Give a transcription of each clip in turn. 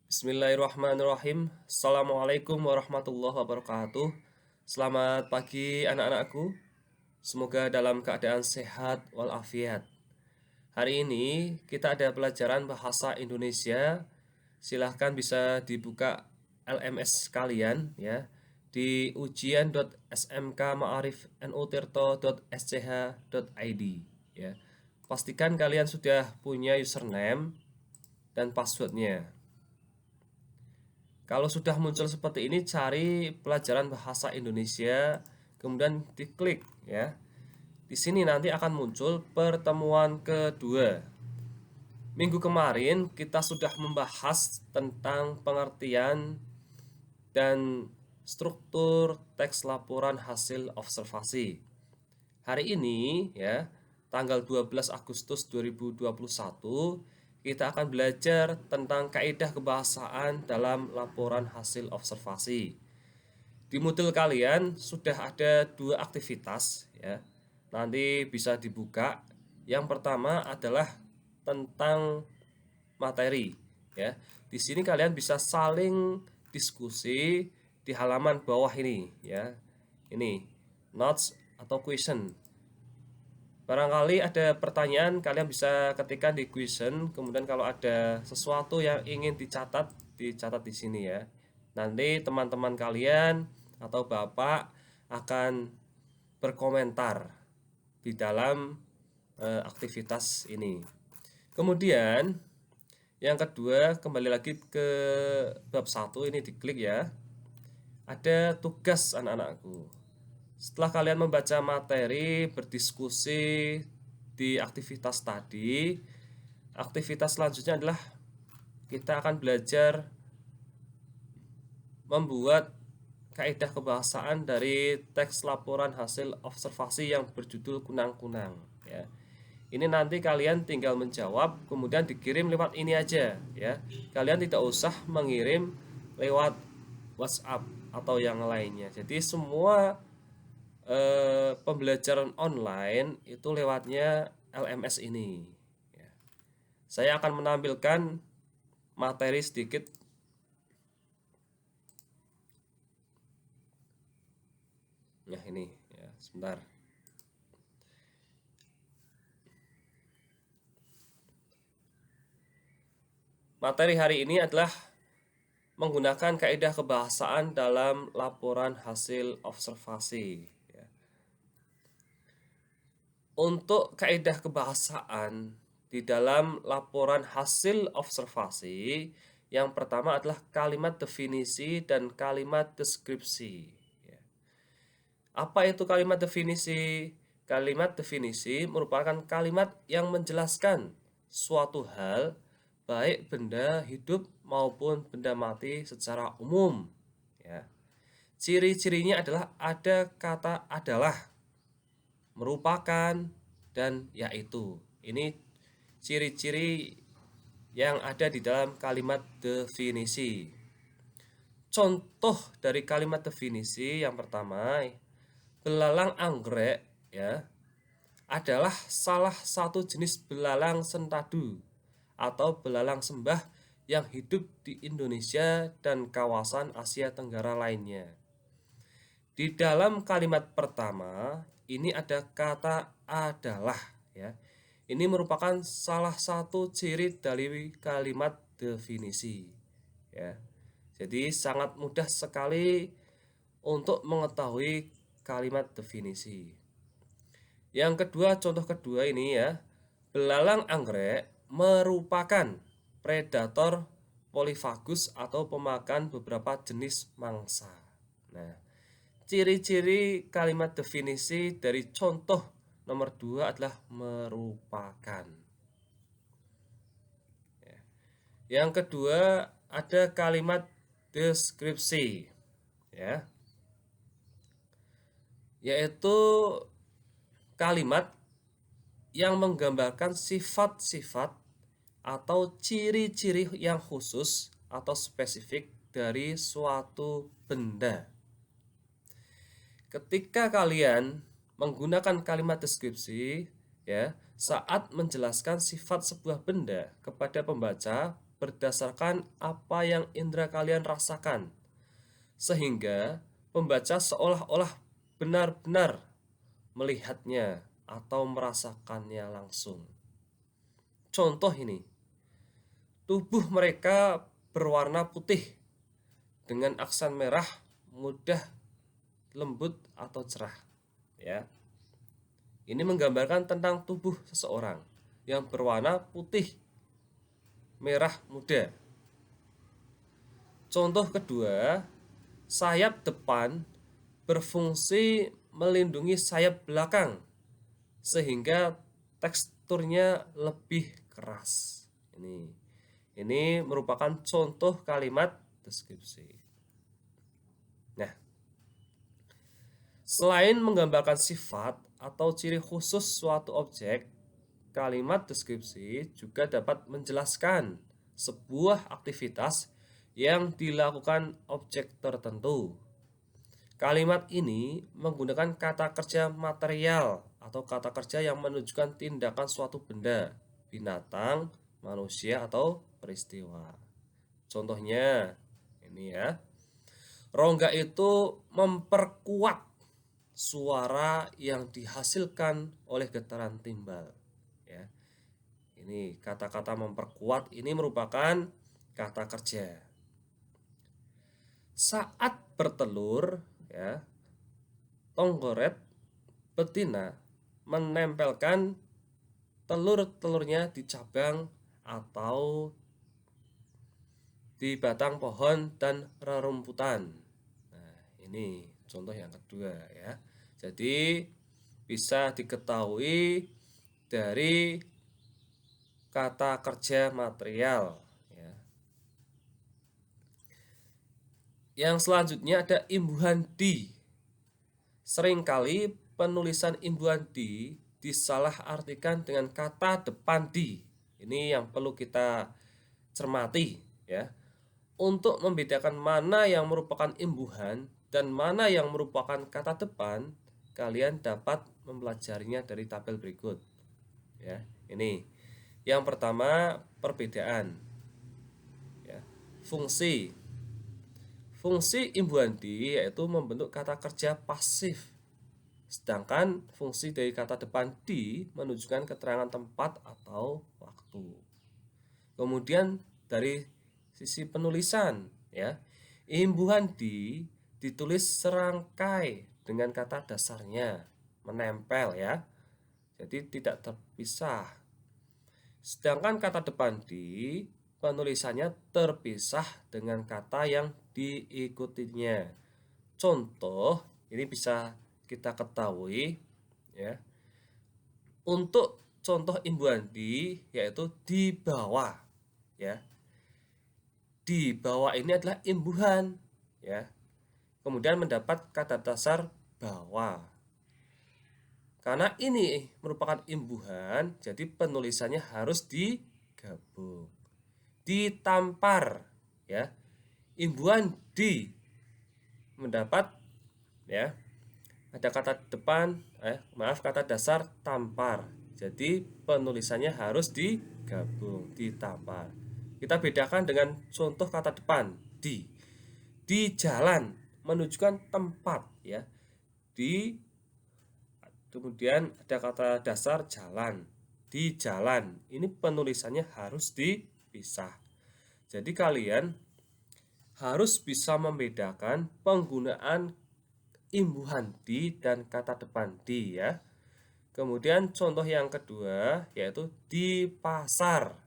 Bismillahirrahmanirrahim. Assalamualaikum warahmatullahi wabarakatuh. Selamat pagi anak-anakku. Semoga dalam keadaan sehat walafiat. Hari ini kita ada pelajaran bahasa Indonesia. Silahkan bisa dibuka LMS kalian ya di ujian.smkmaarifnutirto.sch.id ya. Pastikan kalian sudah punya username dan passwordnya. Kalau sudah muncul seperti ini, cari pelajaran bahasa Indonesia, kemudian diklik ya. Di sini nanti akan muncul pertemuan kedua. Minggu kemarin kita sudah membahas tentang pengertian dan struktur teks laporan hasil observasi. Hari ini ya, tanggal 12 Agustus 2021, kita akan belajar tentang kaidah kebahasaan dalam laporan hasil observasi. Di Moodle kalian sudah ada dua aktivitas ya. Nanti bisa dibuka. Yang pertama adalah tentang materi ya. Di sini kalian bisa saling diskusi di halaman bawah ini ya. Ini notes atau question. Barangkali ada pertanyaan, kalian bisa ketikkan di question. Kemudian kalau ada sesuatu yang ingin dicatat, dicatat di sini ya. Nanti teman-teman kalian atau Bapak akan berkomentar di dalam aktivitas ini. Kemudian yang kedua, kembali lagi ke bab 1 ini, diklik ya. Ada tugas anak-anakku. Setelah kalian membaca materi, berdiskusi di aktivitas tadi, aktivitas selanjutnya adalah kita akan belajar membuat kaidah kebahasaan dari teks laporan hasil observasi yang berjudul kunang-kunang ya. Ini nanti kalian tinggal menjawab, kemudian dikirim lewat ini aja ya. Kalian tidak usah mengirim lewat WhatsApp atau yang lainnya. Jadi semua pembelajaran online itu lewatnya LMS ini ya. Saya akan menampilkan materi sedikit. Nah ini ya, sebentar. Materi hari ini adalah menggunakan kaidah kebahasaan dalam laporan hasil observasi. Untuk kaidah kebahasaan di dalam laporan hasil observasi, yang pertama adalah kalimat definisi dan kalimat deskripsi. Apa itu kalimat definisi? Kalimat definisi merupakan kalimat yang menjelaskan suatu hal, baik benda hidup maupun benda mati secara umum. Ya. Ciri-cirinya adalah ada kata adalah, merupakan, dan yaitu. Ini ciri-ciri yang ada di dalam kalimat definisi. Contoh dari kalimat definisi yang pertama, belalang anggrek ya adalah salah satu jenis belalang sentadu atau belalang sembah yang hidup di Indonesia dan kawasan Asia Tenggara lainnya. Di dalam kalimat pertama, ini ada kata adalah ya. Ini merupakan salah satu ciri dari kalimat definisi ya. Jadi sangat mudah sekali untuk mengetahui kalimat definisi. Yang kedua, contoh kedua ini ya. Belalang anggrek merupakan predator polifagus atau pemakan beberapa jenis mangsa. Nah, ciri-ciri kalimat definisi dari contoh nomor 2 adalah merupakan. Yang kedua ada kalimat deskripsi ya. Yaitu kalimat yang menggambarkan sifat-sifat atau ciri-ciri yang khusus atau spesifik dari suatu benda. Ketika kalian menggunakan kalimat deskripsi ya, saat menjelaskan sifat sebuah benda kepada pembaca, berdasarkan apa yang indera kalian rasakan, sehingga pembaca seolah-olah benar-benar melihatnya atau merasakannya langsung. Contoh ini, tubuh mereka berwarna putih dengan aksen merah, mudah, lembut atau cerah. Ya, ini menggambarkan tentang tubuh seseorang yang berwarna putih, merah, muda. Contoh kedua, sayap depan berfungsi melindungi sayap belakang sehingga teksturnya lebih keras. Ini merupakan contoh kalimat deskripsi. Nah, selain menggambarkan sifat atau ciri khusus suatu objek, kalimat deskripsi juga dapat menjelaskan sebuah aktivitas yang dilakukan objek tertentu. Kalimat ini menggunakan kata kerja material atau kata kerja yang menunjukkan tindakan suatu benda, binatang, manusia, atau peristiwa. Contohnya, ini ya. Rongga itu memperkuat suara yang dihasilkan oleh getaran timbal. Ya. Ini kata-kata memperkuat ini merupakan kata kerja. Saat bertelur, ya, tonggoret betina menempelkan telur-telurnya di cabang atau di batang pohon dan rerumputan. Nah, ini contoh yang kedua ya. Jadi bisa diketahui dari kata kerja material ya. Yang selanjutnya ada imbuhan di. Seringkali penulisan imbuhan di disalahartikan dengan kata depan di. Ini yang perlu kita cermati ya. Untuk membedakan mana yang merupakan imbuhan dan mana yang merupakan kata depan, kalian dapat mempelajarinya dari tabel berikut. Ya, ini. Yang pertama, perbedaan. Ya, fungsi. Fungsi imbuhan di yaitu membentuk kata kerja pasif. Sedangkan fungsi dari kata depan di menunjukkan keterangan tempat atau waktu. Kemudian dari sisi penulisan ya, imbuhan di ditulis serangkai dengan kata dasarnya, menempel ya. Jadi tidak terpisah. Sedangkan kata depan di penulisannya terpisah dengan kata yang diikutinya. Contoh ini bisa kita ketahui ya. Untuk contoh imbuhan di yaitu di bawah ya. Di bawah ini adalah imbuhan ya. Kemudian mendapat kata dasar bawah. Karena ini merupakan imbuhan, jadi penulisannya harus digabung. Ditampar ya. Imbuhan di mendapat ya. Ada kata depan, kata dasar tampar. Jadi penulisannya harus digabung, ditampar. Kita bedakan dengan contoh kata depan di. Di jalan menunjukkan tempat ya. Kemudian ada kata dasar jalan. Di jalan. Ini penulisannya harus dipisah. Jadi kalian harus bisa membedakan penggunaan imbuhan di dan kata depan di ya. Kemudian contoh yang kedua yaitu di pasar.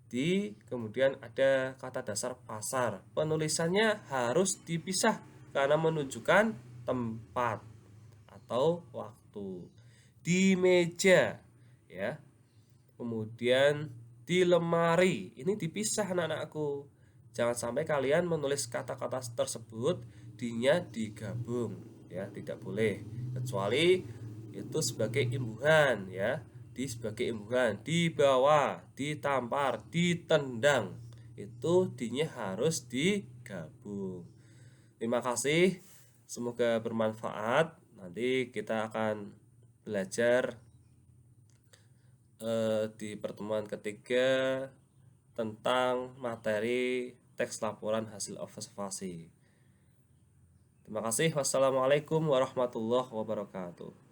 Di kemudian ada kata dasar pasar. Penulisannya harus dipisah karena menunjukkan tempat atau waktu. Di meja ya. Kemudian di lemari. Ini dipisah anak-anakku. Jangan sampai kalian menulis kata-kata tersebut dinya digabung ya, tidak boleh. Kecuali itu sebagai imbuhan ya. Sebagai imbuhan di bawah, ditampar, ditendang. Itu dinya harus digabung. Terima kasih. Semoga bermanfaat. Nanti kita akan belajar di pertemuan ketiga tentang materi teks laporan hasil observasi. Terima kasih. Wassalamualaikum warahmatullahi wabarakatuh.